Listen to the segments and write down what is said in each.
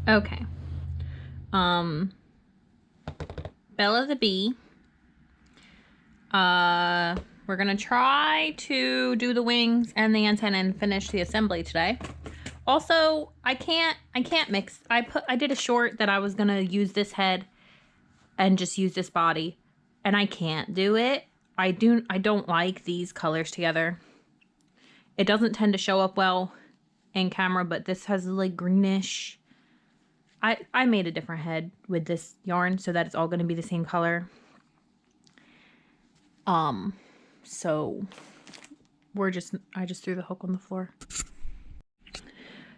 Okay. Bella the bee. We're gonna try to do the wings and the antenna and finish the assembly today. Also, I can't mix. I did a short that I was gonna use this head and just use this body, and I can't do it. I don't like these colors together. It doesn't tend to show up well in camera, but this has like greenish. I made a different head with this yarn so that it's all gonna be the same color. So I just threw the hook on the floor.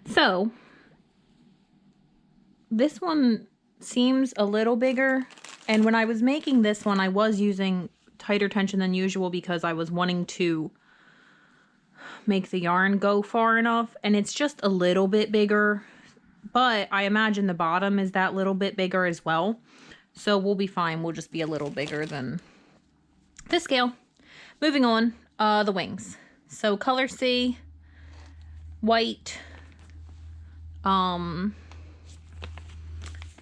So this one seems a little bigger, and when I was making this one, I was using tighter tension than usual because I was wanting to make the yarn go far enough, and it's just a little bit bigger, but I imagine the bottom is that little bit bigger as well, so we'll be fine. We'll just be a little bigger than this scale. Moving on, the wings. So color C, white.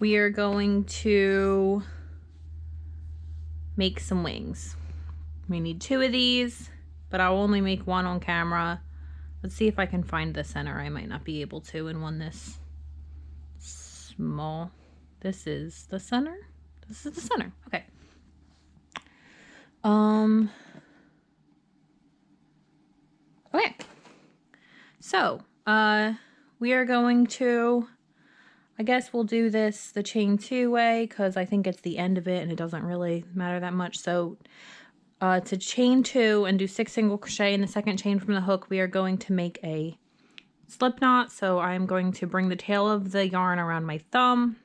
We are going to make some wings. We need 2 of these, but I'll only make 1 on camera. Let's see if I can find the center. I might not be able to in one this small. This is the center. This is the center. Okay. Okay. So, we are going to, I guess we'll do this the chain 2 way because I think it's the end of it and it doesn't really matter that much. So, to chain 2 and do 6 single crochet in the second chain from the hook, we are going to make a slip knot. So I'm going to bring the tail of the yarn around my thumb,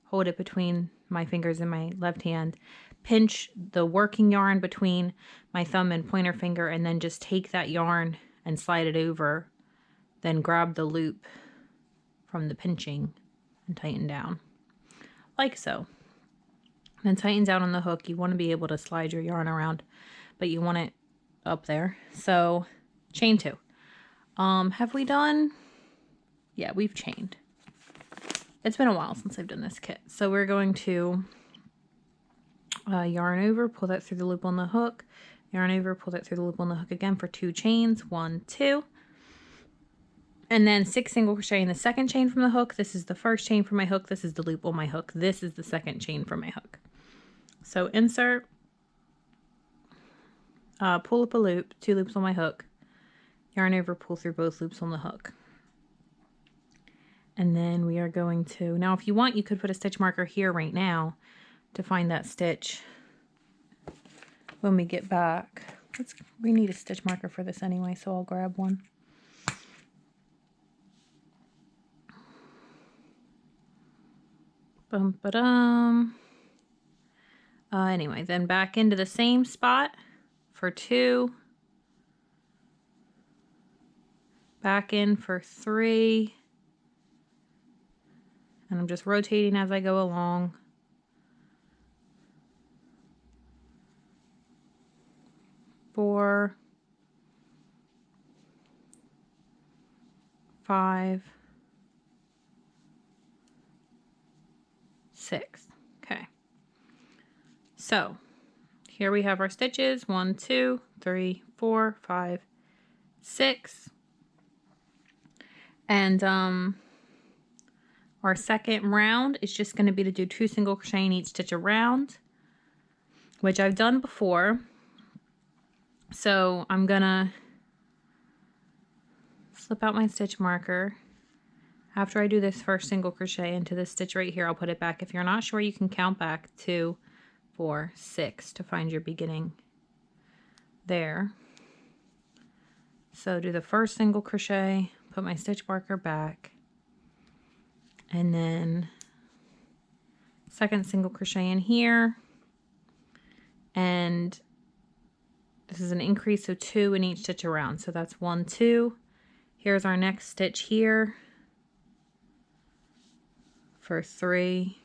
hold it between my fingers in my left hand, pinch the working yarn between my thumb and pointer finger, and then just take that yarn and slide it over, then grab the loop from the pinching and tighten down like so. Then tighten down on the hook. You want to be able to slide your yarn around, but you want it up there. So chain 2. Have we done? Yeah, we've chained. It's been a while since I've done this kit. So we're going to yarn over, pull that through the loop on the hook, yarn over, pull that through the loop on the hook again for 2 chains, 1, 2. And then 6 single crochet in the second chain from the hook. This is the first chain from my hook. This is the loop on my hook. This is the second chain from my hook. So insert, pull up a loop, 2 loops on my hook, yarn over, pull through both loops on the hook. And then we are going to, now if you want, you could put a stitch marker here right now to find that stitch when we get back. We need a stitch marker for this anyway, so I'll grab one. Bum-ba-dum. Anyway, then back into the same spot for 2. Back in for 3. And I'm just rotating as I go along. 4, 5, 6. Okay. So here we have our stitches. 1, 2, 3, 4, 5, 6. And our second round is just going to be to do 2 single crochet in each stitch around, which I've done before. So I'm gonna slip out my stitch marker. After I do this first single crochet into this stitch right here, I'll put it back. If you're not sure, you can count back 2, 4, 6 to find your beginning there. So do the first single crochet, put my stitch marker back, and then second single crochet in here, and this is an increase of 2 in each stitch around. So that's 1, 2. Here's our next stitch here for 3,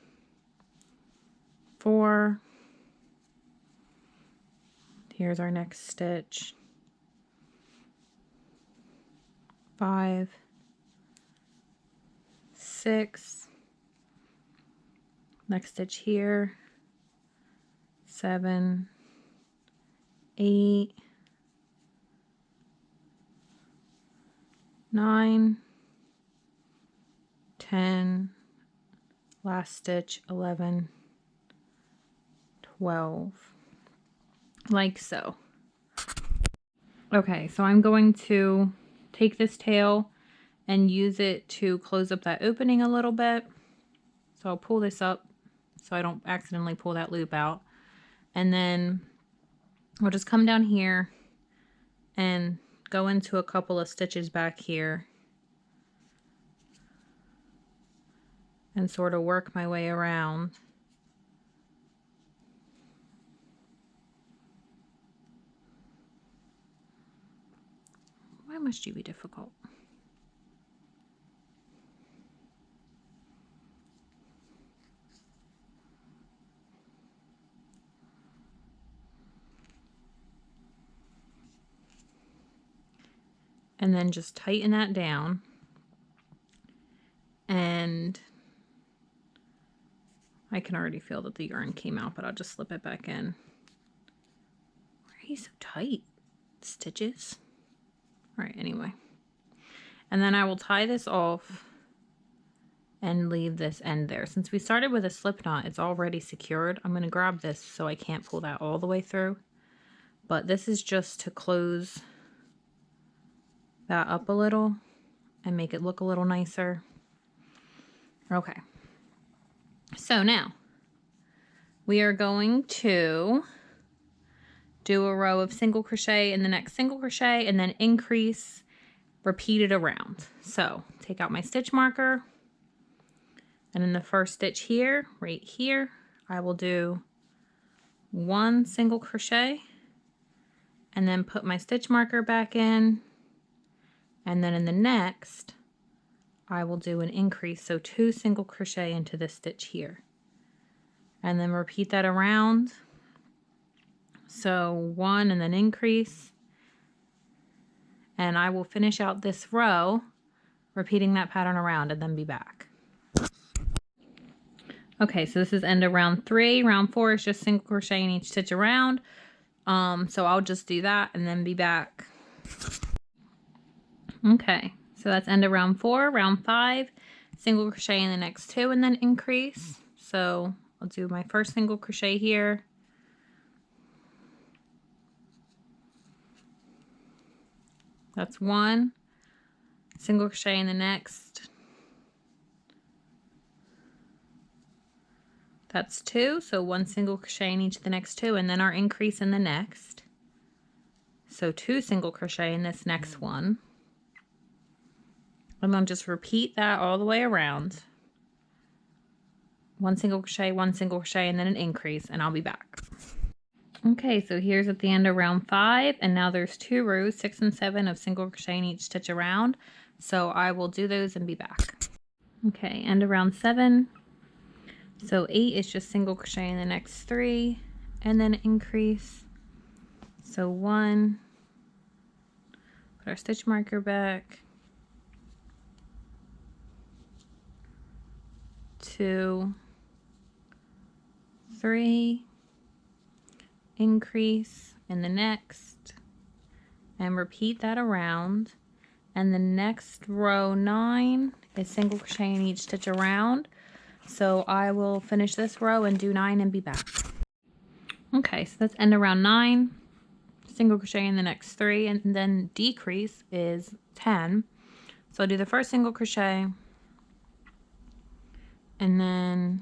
4. Here's our next stitch, 5, 6, next stitch here, 7, 8, 9, 10, last stitch, 11, 12, like so. Okay, so I'm going to take this tail and use it to close up that opening a little bit. So I'll pull this up so I don't accidentally pull that loop out. And then I'll just come down here and go into a couple of stitches back here and sort of work my way around. Why must you be difficult? And then just tighten that down. And I can already feel that the yarn came out, but I'll just slip it back in. Why are you so tight? Stitches? All right, anyway. And then I will tie this off and leave this end there. Since we started with a slip knot, it's already secured. I'm going to grab this so I can't pull that all the way through. But this is just to close that up a little and make it look a little nicer. Okay. So now we are going to do a row of single crochet in the next single crochet and then increase, repeat it around. So take out my stitch marker, and in the first stitch here, right here, I will do 1 single crochet and then put my stitch marker back in, and then in the next I will do an increase, so 2 single crochet into this stitch here, and then repeat that around. So 1 and then increase, and I will finish out this row repeating that pattern around and then be back. Okay, so this is end of round 3. Round 4 is just single crochet in each stitch around. So I'll just do that and then be back. Okay, so that's end of round 4. Round 5, single crochet in the next 2 and then increase. So I'll do my first single crochet here. That's 1. Single crochet in the next. That's 2, so 1 single crochet in each of the next 2, and then our increase in the next. So 2 single crochet in this next one. And then just repeat that all the way around. 1 single crochet, 1 single crochet, and then an increase, and I'll be back. Okay, so here's at the end of round 5, and now there's 2 rows, 6 and 7 of single crochet in each stitch around. So I will do those and be back. Okay, end of round 7. So 8 is just single crochet in the next 3 and then increase. So 1, put our stitch marker back, 2, 3, increase in the next, and repeat that around. And the next row 9 is single crochet in each stitch around. So I will finish this row and do 9 and be back. Okay, so that's end of round 9. Single crochet in the next 3 and then decrease is 10. So I'll do the first single crochet and then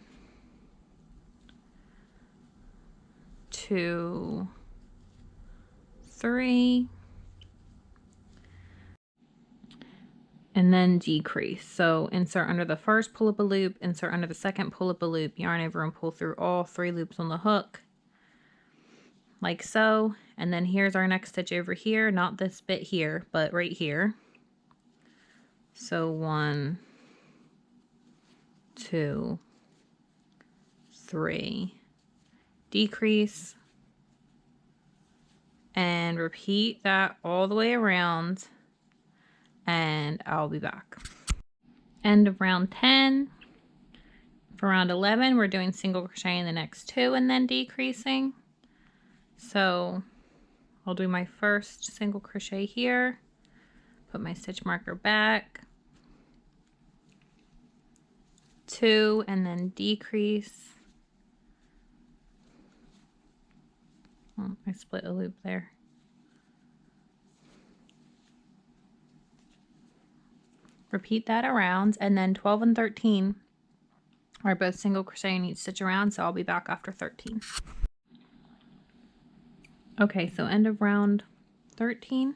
2, 3, and then decrease. So insert under the first, pull up a loop, insert under the second, pull up a loop, yarn over and pull through all 3 loops on the hook, like so. And then here's our next stitch over here, not this bit here, but right here. So 1, 2, 3, decrease, and repeat that all the way around, and I'll be back. End of round 10. For round 11, we're doing single crochet in the next 2 and then decreasing. So I'll do my first single crochet here, put my stitch marker back, 2, and then decrease. Oh, I split a loop there. Repeat that around, and then 12 and 13 are both single crochet in each stitch around, so I'll be back after 13. Okay, so end of round 13.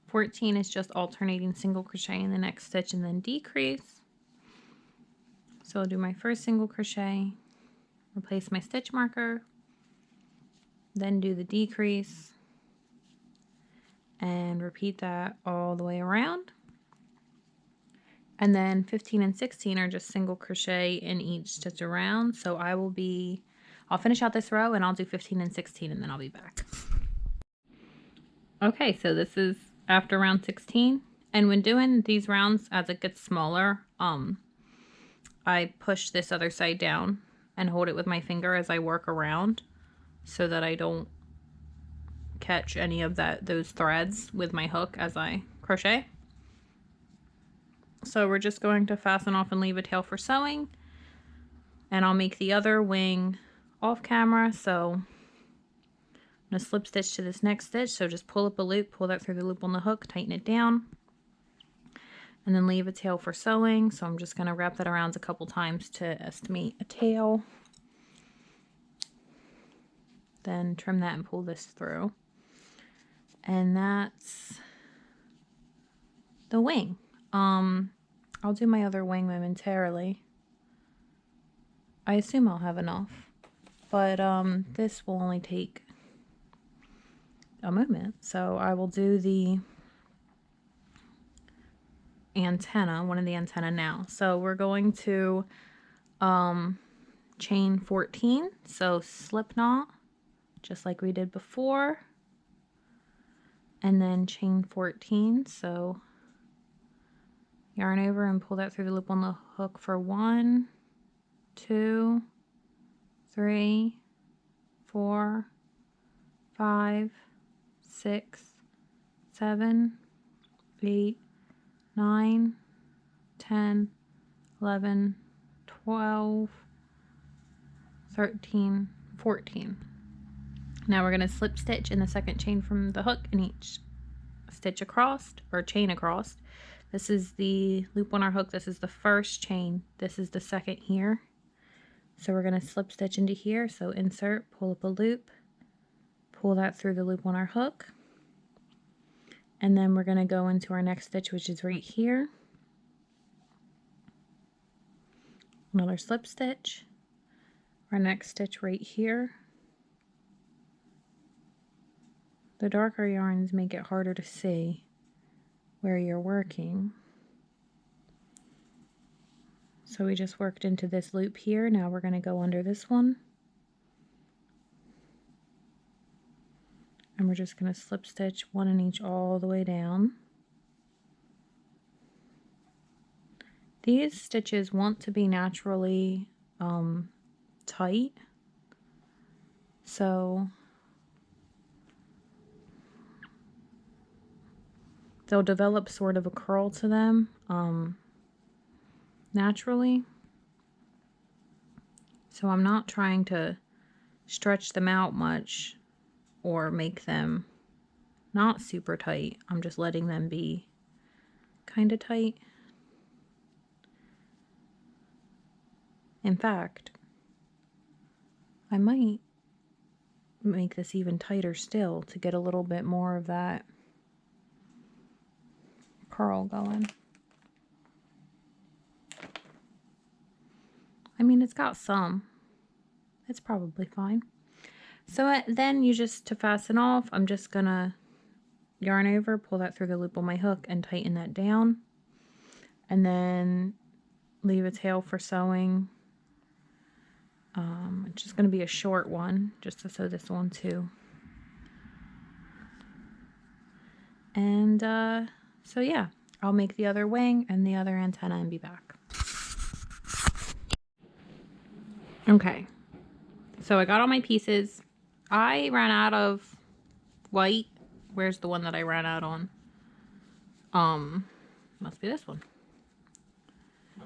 14 is just alternating single crochet in the next stitch and then decrease. So I'll do my first single crochet, replace my stitch marker, then do the decrease, and repeat that all the way around. And then 15 and 16 are just single crochet in each stitch around. So I'll finish out this row and I'll do 15 and 16 and then I'll be back. Okay, so this is after round 16. And when doing these rounds, as it gets smaller, I push this other side down and hold it with my finger as I work around so that I don't catch any of those threads with my hook as I crochet. So we're just going to fasten off and leave a tail for sewing, and I'll make the other wing off camera. So I'm going to slip stitch to this next stitch, so just pull up a loop, pull that through the loop on the hook, tighten it down, and then leave a tail for sewing. So I'm just going to wrap that around a couple times to estimate a tail, then trim that and pull this through, and that's the wing. I'll do my other wing momentarily. I assume I'll have enough, but this will only take a moment. So I will do the antenna, one of the antenna now. So we're going to chain 14, so slip knot just like we did before, and then chain 14, so yarn over and pull that through the loop on the hook for 1, 2, 3, 4, 5, 6, 7, 8, 9, 10, 11, 12, 13, 14. Now we're going to slip stitch in the second chain from the hook in each stitch across, or chain across. This is the loop on our hook. This is the first chain. This is the second here. So we're going to slip stitch into here. So insert, pull up a loop, pull that through the loop on our hook. And then we're going to go into our next stitch, which is right here. Another slip stitch. Our next stitch right here. The darker yarns make it harder to see where you're working. So we just worked into this loop here. Now we're going to go under this one. And we're just going to slip stitch one in each all the way down. These stitches want to be naturally tight. So they'll develop sort of a curl to them naturally. So I'm not trying to stretch them out much or make them not super tight. I'm just letting them be kind of tight. In fact, I might make this even tighter still to get a little bit more of that curl going. I mean, it's got some. It's probably fine. So then you just, to fasten off, I'm just gonna yarn over, pull that through the loop on my hook and tighten that down. And then leave a tail for sewing. It's just gonna be a short one, just to sew this one too. And so yeah, I'll make the other wing and the other antenna and be back. Okay, so I got all my pieces. I ran out of white. Where's the one that I ran out on? Must be this one.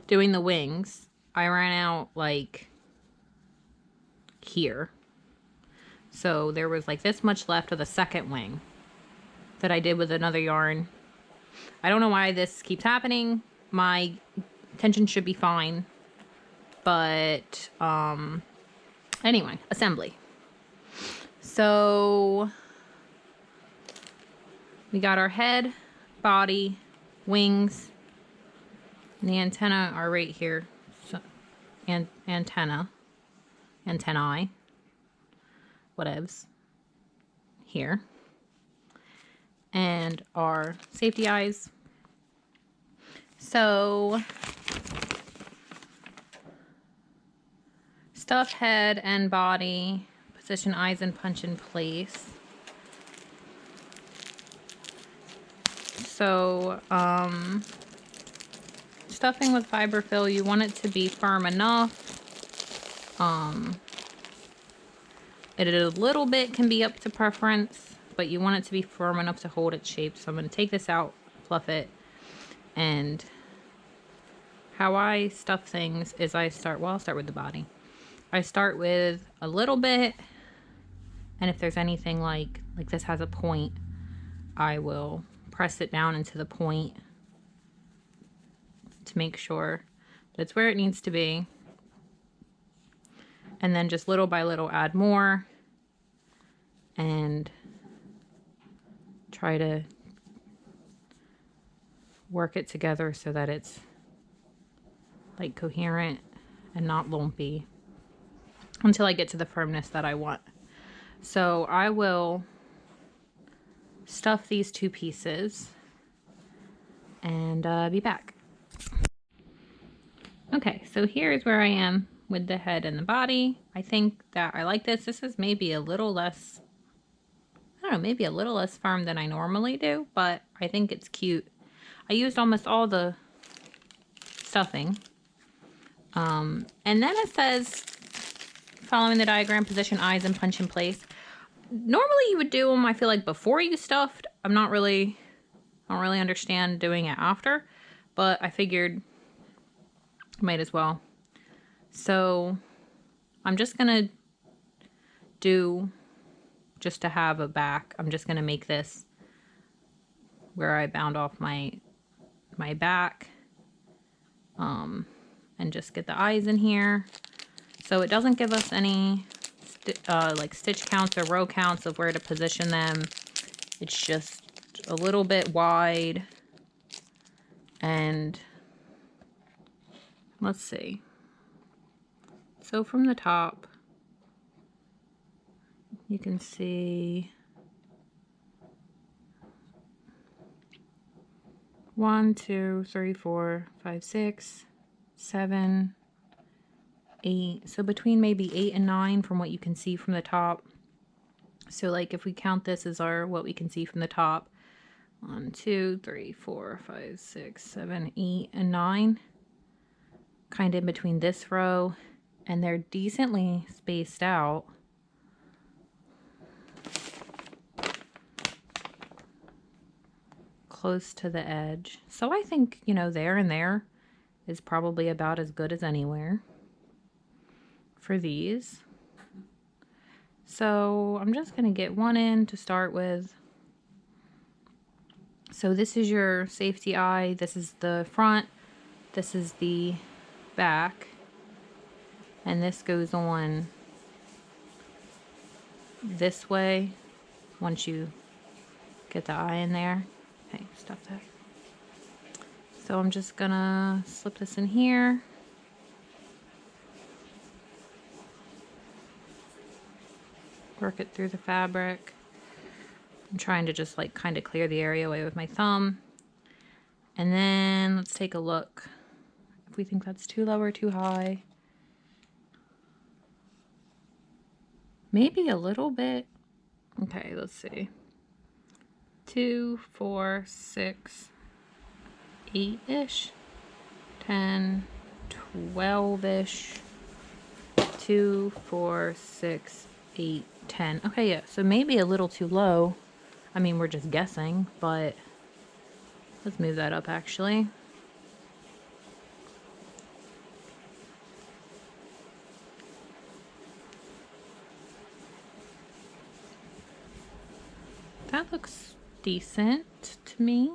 Doing the wings, I ran out like here. So there was like this much left of the second wing that I did with another yarn. I don't know why this keeps happening. My tension should be fine. But anyway, assembly. So we got our head, body, wings, and the antenna are right here. So, antennae, whatevs, here. And our safety eyes. So stuff head and body, position eyes and punch in place. So stuffing with fiberfill, you want it to be firm enough. It a little bit can be up to preference, but you want it to be firm enough to hold its shape. So I'm going to take this out, fluff it, and how I stuff things is I'll start with the body. I start with a little bit, and if there's anything like this has a point, I will press it down into the point to make sure that it's where it needs to be. And then just little by little add more and try to work it together so that it's like coherent and not lumpy until I get to the firmness that I want. So I will stuff these two pieces and be back. Okay, so here's where I am with the head and the body. I think that I like this. This is maybe a little less, I don't know, maybe a little less firm than I normally do, but I think it's cute. I used almost all the stuffing. And then it says, following the diagram, position eyes and punch in place. Normally you would do them, I feel like, before you stuffed. I don't really understand doing it after, but I figured might as well. So I'm just gonna do, just to have a back, I'm just gonna make this where I bound off my back, and just get the eyes in here. So it doesn't give us any like stitch counts or row counts of where to position them. It's just a little bit wide. And let's see. So from the top, you can see 1, 2, 3, 4, 5, 6, 7, 8. So between maybe 8 and 9 from what you can see from the top. So like if we count this as our what we can see from the top, 1, 2, 3, 4, 5, 6, 7, 8, and 9. Kind of in between this row, and they're decently spaced out. Close to the edge. So I think, you know, there and there is probably about as good as anywhere for these. So I'm just going to get one in to start with. So this is your safety eye. This is the front. This is the back. And this goes on this way once you get the eye in there. Okay, stop that. So I'm just gonna slip this in here. Work it through the fabric. I'm trying to just like kind of clear the area away with my thumb. And then let's take a look if we think that's too low or too high. Maybe a little bit. Okay, let's see. 2, 4, 6, 8-ish, 10, 12-ish, 2, 4, 6, 8, 10. Okay, yeah, so maybe a little too low. I mean, we're just guessing, but let's move that up actually. That looks decent to me.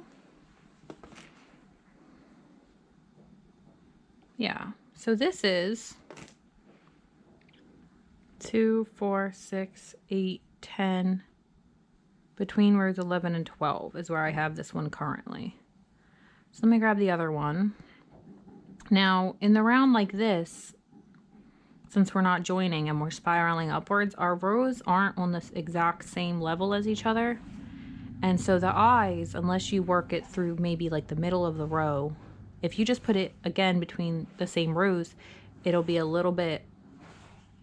Yeah, so this is 2, 4, 6, 8, 10. Between rows 11 and 12 is where I have this one currently. So let me grab the other one. Now, in the round like this, since we're not joining and we're spiraling upwards, our rows aren't on this exact same level as each other. And so the eyes, unless you work it through maybe like the middle of the row, if you just put it again between the same rows, it'll be a little bit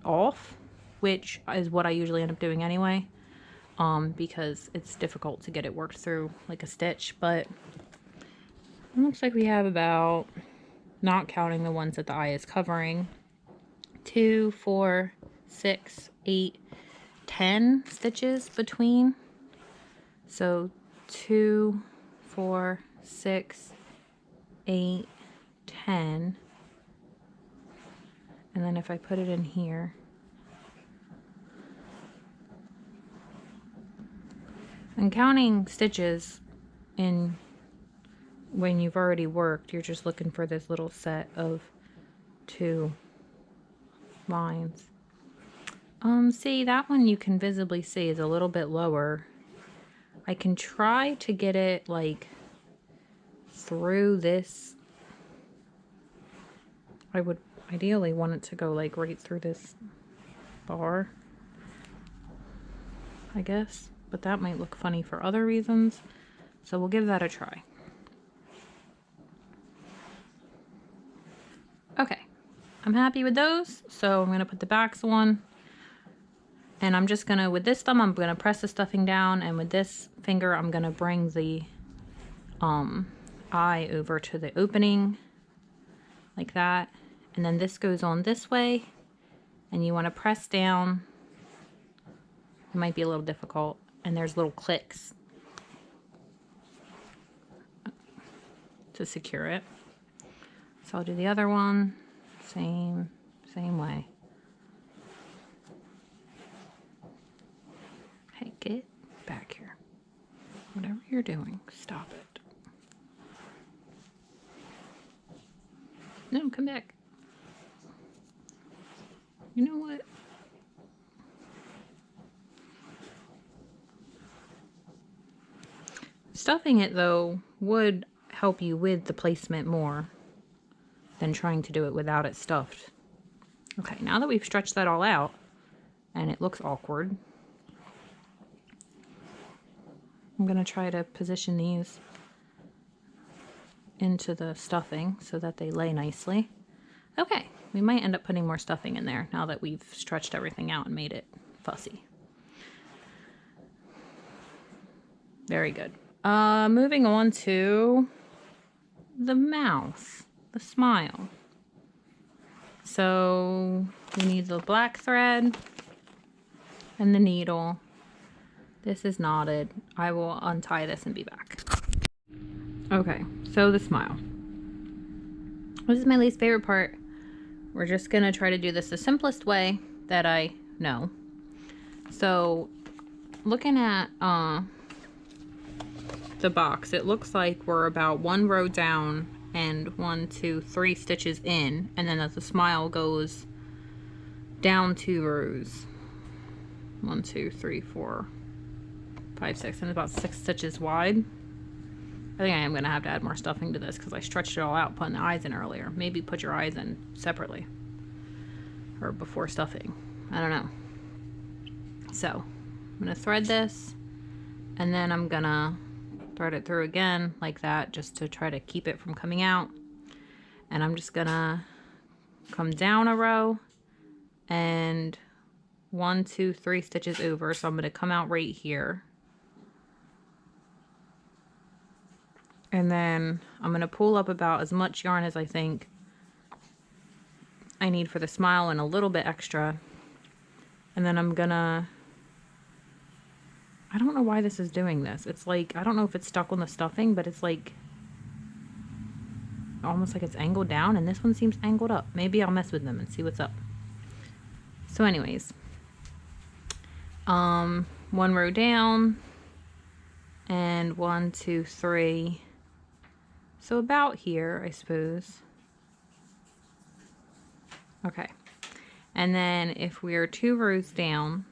off, which is what I usually end up doing anyway, because it's difficult to get it worked through like a stitch. But it looks like we have about, not counting the ones that the eye is covering, 2, 4, 6, 8, 10 stitches between. So 2, 4, 6, 8, 10. And then if I put it in here, and counting stitches in when you've already worked, you're just looking for this little set of 2 lines. See, that one you can visibly see is a little bit lower. I can try to get it like through this. I would ideally want it to go like right through this bar, I guess, but that might look funny for other reasons, so we'll give that a try. Okay, I'm happy with those, so I'm gonna put the backs on, and I'm just gonna, with this thumb, I'm gonna press the stuffing down, and with this finger, I'm gonna bring the eye over to the opening, like that, and then this goes on this way, and you wanna press down. It might be a little difficult, and there's little clicks to secure it. So I'll do the other one, same way. Hey, get back here. Whatever you're doing, stop it. No, come back. You know what? Stuffing it, though, would help you with the placement more than trying to do it without it stuffed. Okay, now that we've stretched that all out, and it looks awkward, I'm going to try to position these into the stuffing so that they lay nicely. Okay, we might end up putting more stuffing in there now that we've stretched everything out and made it fussy. Very good. Moving on to the mouth, the smile. So we need the black thread and the needle. This is knotted. I will untie this and be back. Okay, so the smile. This is my least favorite part. We're just gonna try to do this the simplest way that I know. So looking at the box, it looks like we're about 1 row down and 1, 2, 3 stitches in, and then as the smile goes down 2 rows, 1, 2, 3, 4, 5, 6, and about 6 stitches wide. I think I am going to have to add more stuffing to this because I stretched it all out putting the eyes in earlier. Maybe put your eyes in separately or before stuffing. I don't know. So I'm going to thread this, and then I'm going to thread it through again like that just to try to keep it from coming out. And I'm just going to come down a row and 1, 2, 3 stitches over. So I'm going to come out right here. And then I'm going to pull up about as much yarn as I think I need for the smile and a little bit extra. And then I'm gonna, I don't know why this is doing this. It's like, I don't know if it's stuck on the stuffing, but it's like, almost like it's angled down, and this one seems angled up. Maybe I'll mess with them and see what's up. So anyways, one row down, and 1, 2, 3. So about here, I suppose. Okay. And then if we're 2 rows down,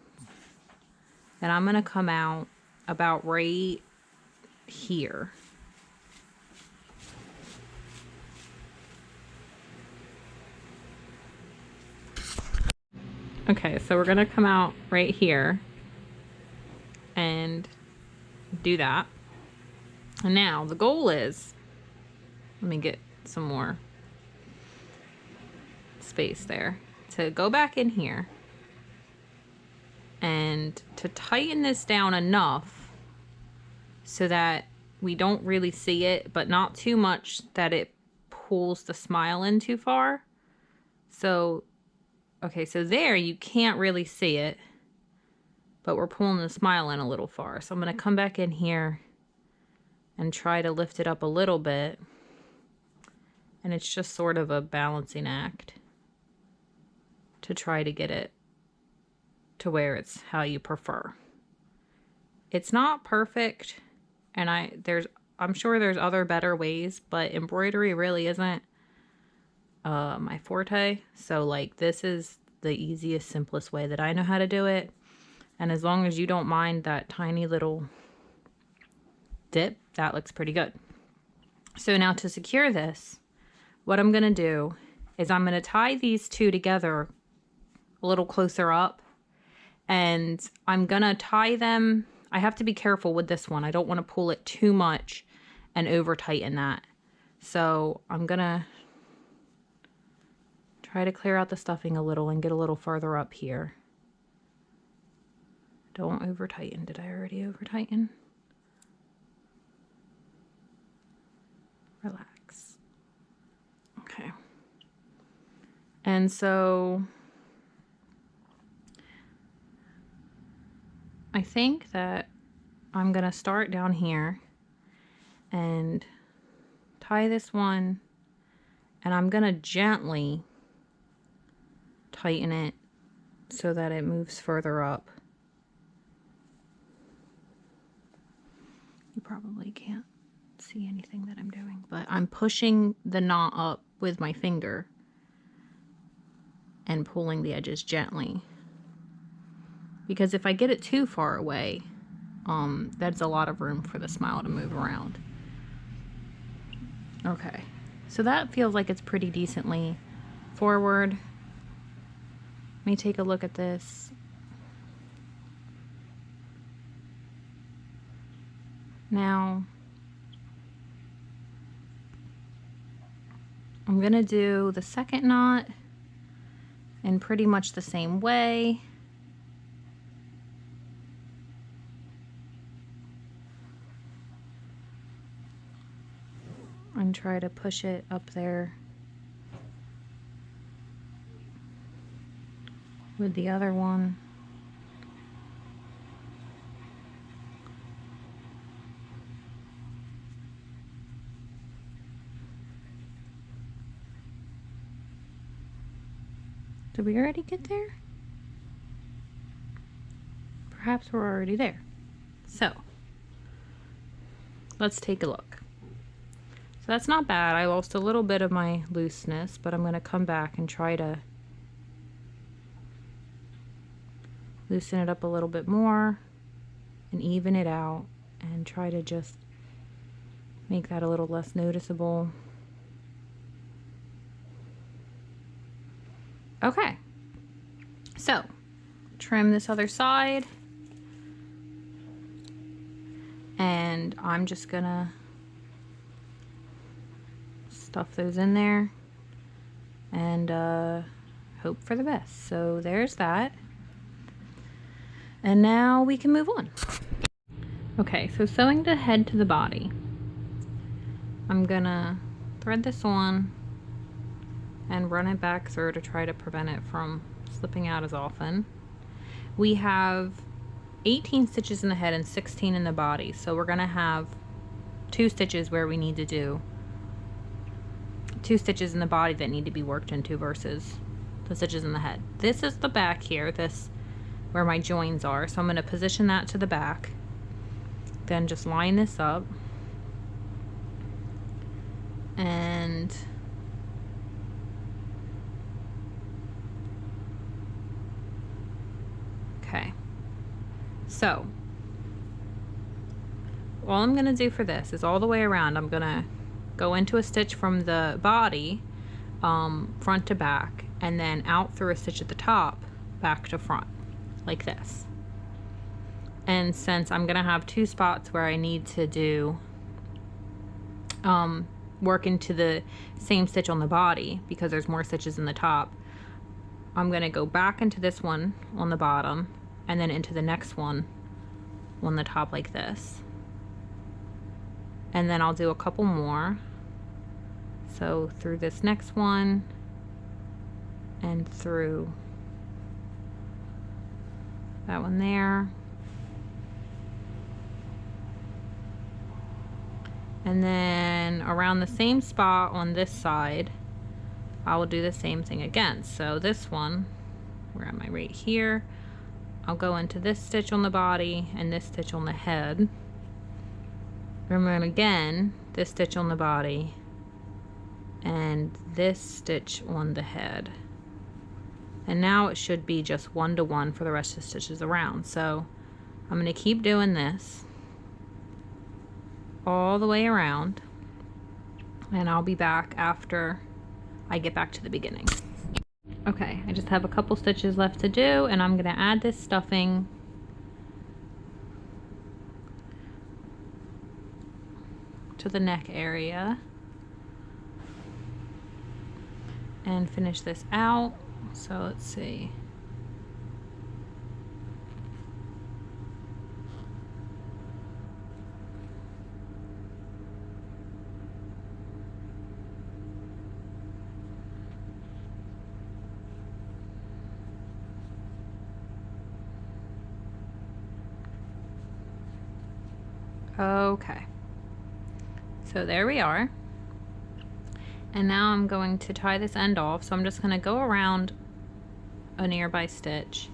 then I'm gonna come out about right here. Okay, so we're gonna come out right here and do that. And now the goal is, let me get some more space there, to go back in here and to tighten this down enough so that we don't really see it, but not too much that it pulls the smile in too far. So, okay, so there you can't really see it, but we're pulling the smile in a little far. So I'm gonna come back in here and try to lift it up a little bit. And it's just sort of a balancing act to try to get it to where it's how you prefer. It's not perfect, and I'm sure there's other better ways, but embroidery really isn't my forte. So like, this is the easiest, simplest way that I know how to do it. And as long as you don't mind that tiny little dip, that looks pretty good. So now to secure this, what I'm gonna do is I'm gonna tie these two together a little closer up, and I'm gonna tie them. I have to be careful with this one. I don't want to pull it too much and over tighten that. So I'm gonna try to clear out the stuffing a little and get a little farther up here. Don't over tighten. Did I already over tighten? Relax. Okay. And so I think that I'm gonna start down here and tie this one, and I'm gonna gently tighten it so that it moves further up. You probably can't see anything that I'm doing, but I'm pushing the knot up with my finger and pulling the edges gently. Because if I get it too far away, that's a lot of room for the smile to move around. Okay, so that feels like it's pretty decently forward. Let me take a look at this. Now, I'm gonna do the second knot in pretty much the same way. And try to push it up there with the other one. Did we already get there? Perhaps we're already there. So, let's take a look. So that's not bad. I lost a little bit of my looseness, but I'm going to come back and try to loosen it up a little bit more and even it out and try to just make that a little less noticeable. Okay, so trim this other side, and I'm just gonna stuff those in there and hope for the best. So there's that. And now we can move on. Okay, so sewing the head to the body. I'm gonna thread this on and run it back through to try to prevent it from slipping out as often. We have 18 stitches in the head and 16 in the body, so we're gonna have 2 stitches where we need to do 2 stitches in the body that need to be worked into versus the stitches in the head. This is the back here, this where my joins are, so I'm going to position that to the back, then just line this up, and okay, so all I'm going to do for this is all the way around I'm going to go into a stitch from the body, front to back, and then out through a stitch at the top, back to front, like this. And since I'm gonna have 2 spots where I need to do work into the same stitch on the body because there's more stitches in the top, I'm gonna go back into this one on the bottom and then into the next one on the top like this. And then I'll do a couple more. So through this next one and through that one there. And then around the same spot on this side, I will do the same thing again. So this one, where am I? Right here. I'll go into this stitch on the body and this stitch on the head. Remember again, this stitch on the body and this stitch on the head. And now it should be just 1 to 1 for the rest of the stitches around. So I'm going to keep doing this all the way around, and I'll be back after I get back to the beginning. Okay, I just have a couple stitches left to do, and I'm going to add this stuffing to the neck area and finish this out. So let's see. Okay, so there we are. And now I'm going to tie this end off. So I'm just going to go around a nearby stitch.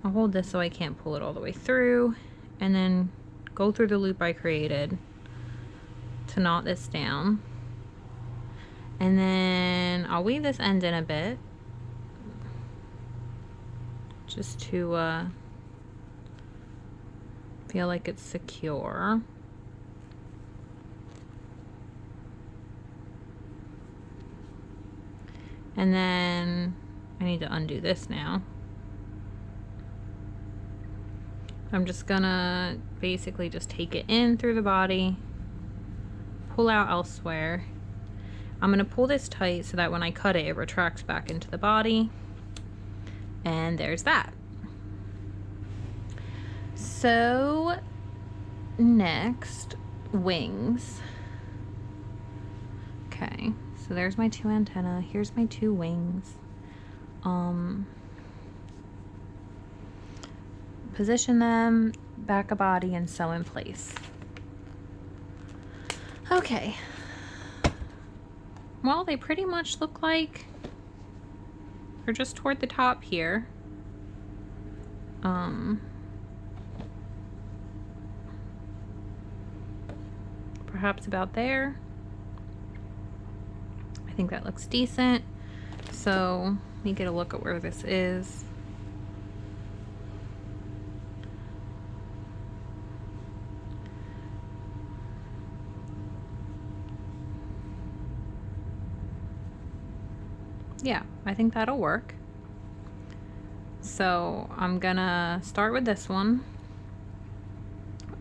I'll hold this so I can't pull it all the way through, and then go through the loop I created to knot this down. And then I'll weave this end in a bit just to feel like it's secure. And then I need to undo this now. I'm just gonna basically just take it in through the body, pull out elsewhere. I'm gonna pull this tight so that when I cut it, it retracts back into the body. And there's that. So next, wings. Okay, so there's my 2 antennae. Here's my 2 wings. Position them back a body and sew in place. Okay. Well, they pretty much look like they're just toward the top here. Perhaps about there. I think that looks decent. So let me get a look at where this is. Yeah, I think that'll work. So I'm gonna start with this one.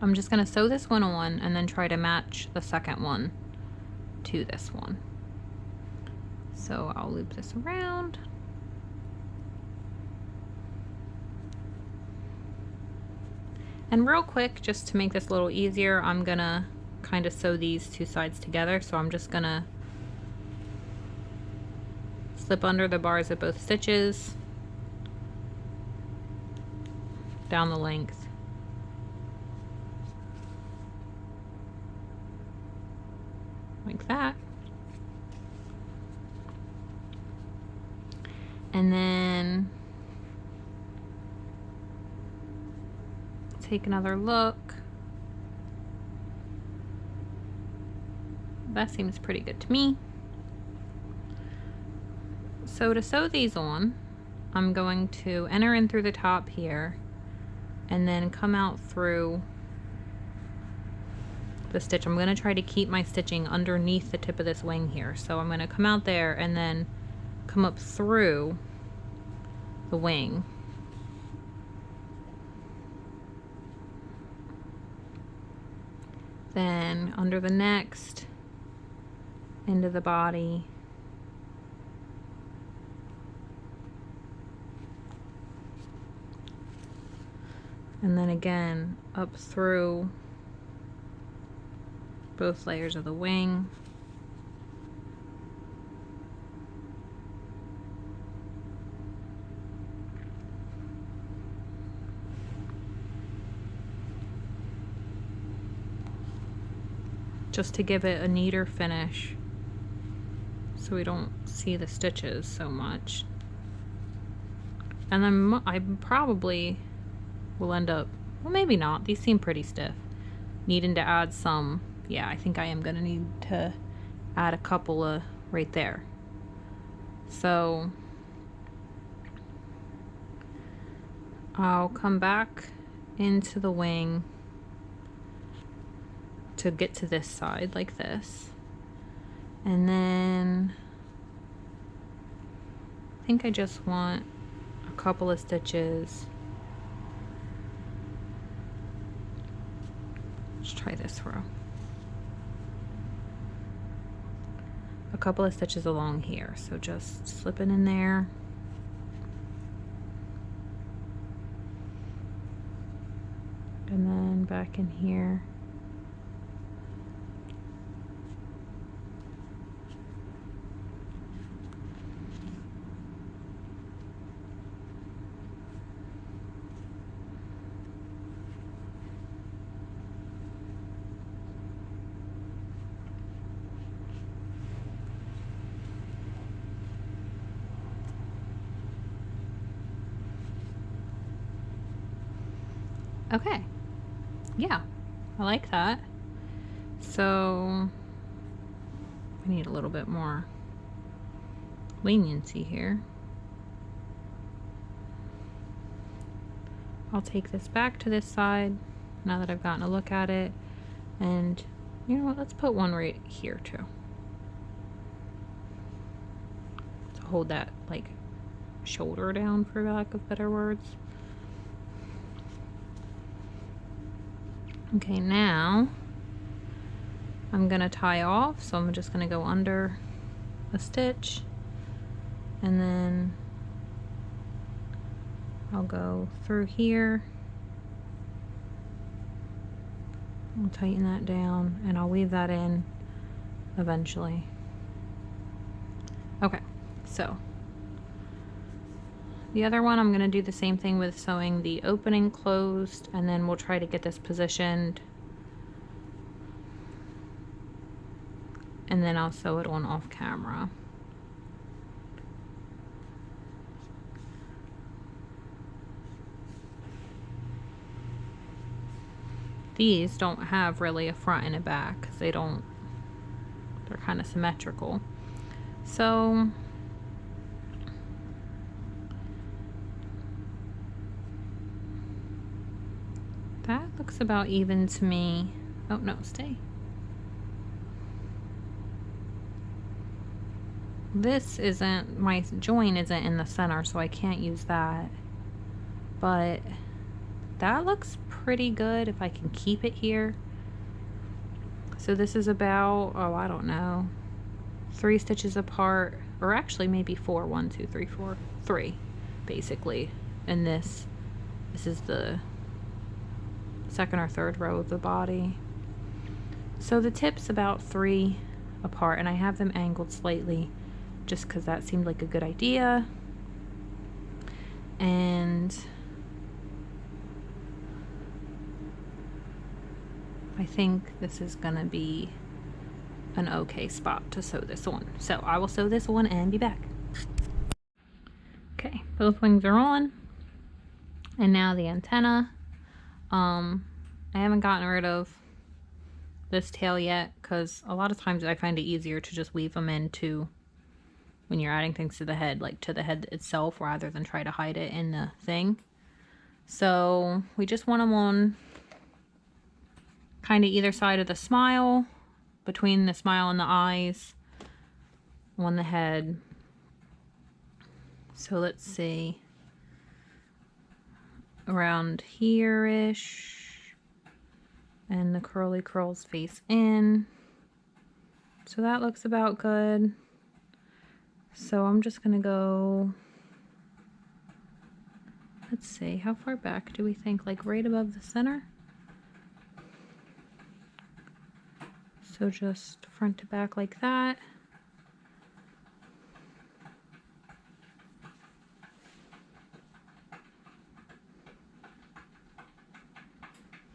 I'm just gonna sew this one on and then try to match the second one to this one. So I'll loop this around. And real quick, just to make this a little easier, I'm gonna kind of sew these 2 sides together. So I'm just gonna slip under the bars of both stitches down the length. Like that. And then take another look. That seems pretty good to me. So to sew these on, I'm going to enter in through the top here and then come out through the stitch. I'm going to try to keep my stitching underneath the tip of this wing here. So I'm going to come out there and then come up through the wing. Then under the next, into the body. And then again up through both layers of the wing. Just to give it a neater finish so we don't see the stitches so much. And then I probably will end up, well maybe not, these seem pretty stiff, needing to add some, yeah, I think I am gonna need to add a couple of right there. So I'll come back into the wing to get to this side like this, and then I think I just want a couple of stitches. Let's try this row. A couple of stitches along here, so just slip it in there. And then back in here. Okay, yeah, I like that. So I need a little bit more leniency here. I'll take this back to this side now that I've gotten a look at it, and you know what, let's put one right here too, to hold that like shoulder down, for lack of better words. Okay, now I'm gonna tie off, so I'm just gonna go under a stitch, and then I'll go through here. I'll tighten that down and I'll weave that in eventually. Okay, so the other one, I'm going to do the same thing with sewing the opening closed, and then we'll try to get this positioned, and then I'll sew it on off camera. These don't have really a front and a back because they're kind of symmetrical. So that looks about even to me. Oh no, stay. This isn't, my join isn't in the center, so I can't use that. But that looks pretty good if I can keep it here. So this is about, oh, I don't know, 3 stitches apart, or actually maybe 4. 1, 2, 3, 4, 3 basically. And this is the second or third row of the body. So the tip's about 3 apart, and I have them angled slightly just because that seemed like a good idea. And I think this is gonna be an okay spot to sew this on. So I will sew this on and be back. Okay, both wings are on. And now the antenna. I haven't gotten rid of this tail yet because a lot of times I find it easier to just weave them into when you're adding things to the head, like to the head itself, rather than try to hide it in the thing. So we just want them on kind of either side of the smile, between the smile and the eyes, on the head. So let's see, around here-ish, and the curly curls face in. So that looks about good. So I'm just gonna go, let's see, how far back do we think? Like right above the center? So just front to back like that.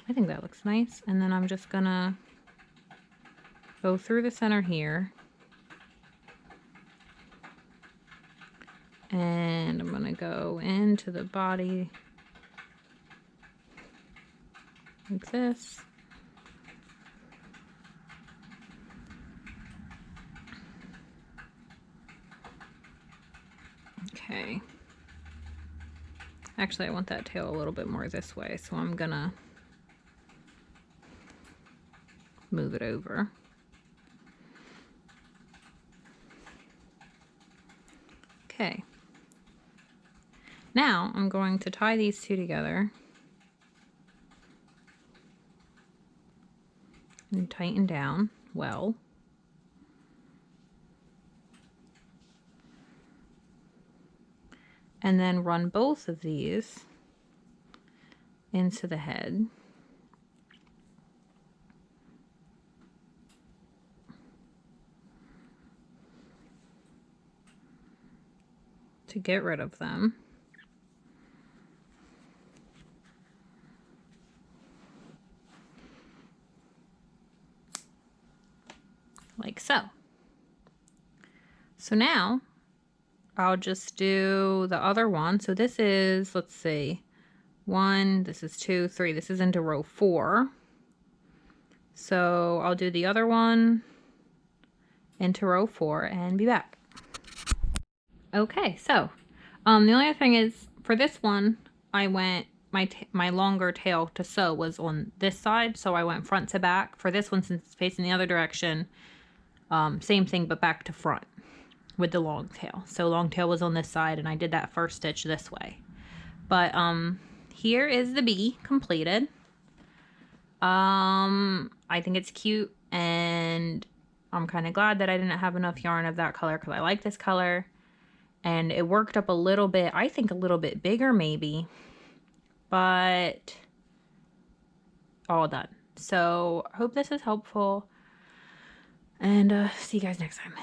I think that looks nice. And then I'm just gonna go through the center here. And I'm gonna go into the body like this. Okay. Actually, I want that tail a little bit more this way, so I'm gonna move it over. Okay. Now I'm going to tie these two together and tighten down well. And then run both of these into the head. To get rid of them. Like so. So now I'll just do the other one. So this is, let's see, 1, this is 2, 3, this is into row 4. So I'll do the other one into row 4 and be back. Okay, so the only other thing is for this one, I went, my longer tail to sew was on this side, so I went front to back. For this one, since it's facing the other direction, same thing but back to front with the long tail. So long tail was on this side, and I did that first stitch this way. But here is the bee completed. I think it's cute, and I'm kind of glad that I didn't have enough yarn of that color because I like this color. And it worked up a little bit, I think a little bit bigger maybe, but all done. So I hope this is helpful, and see you guys next time.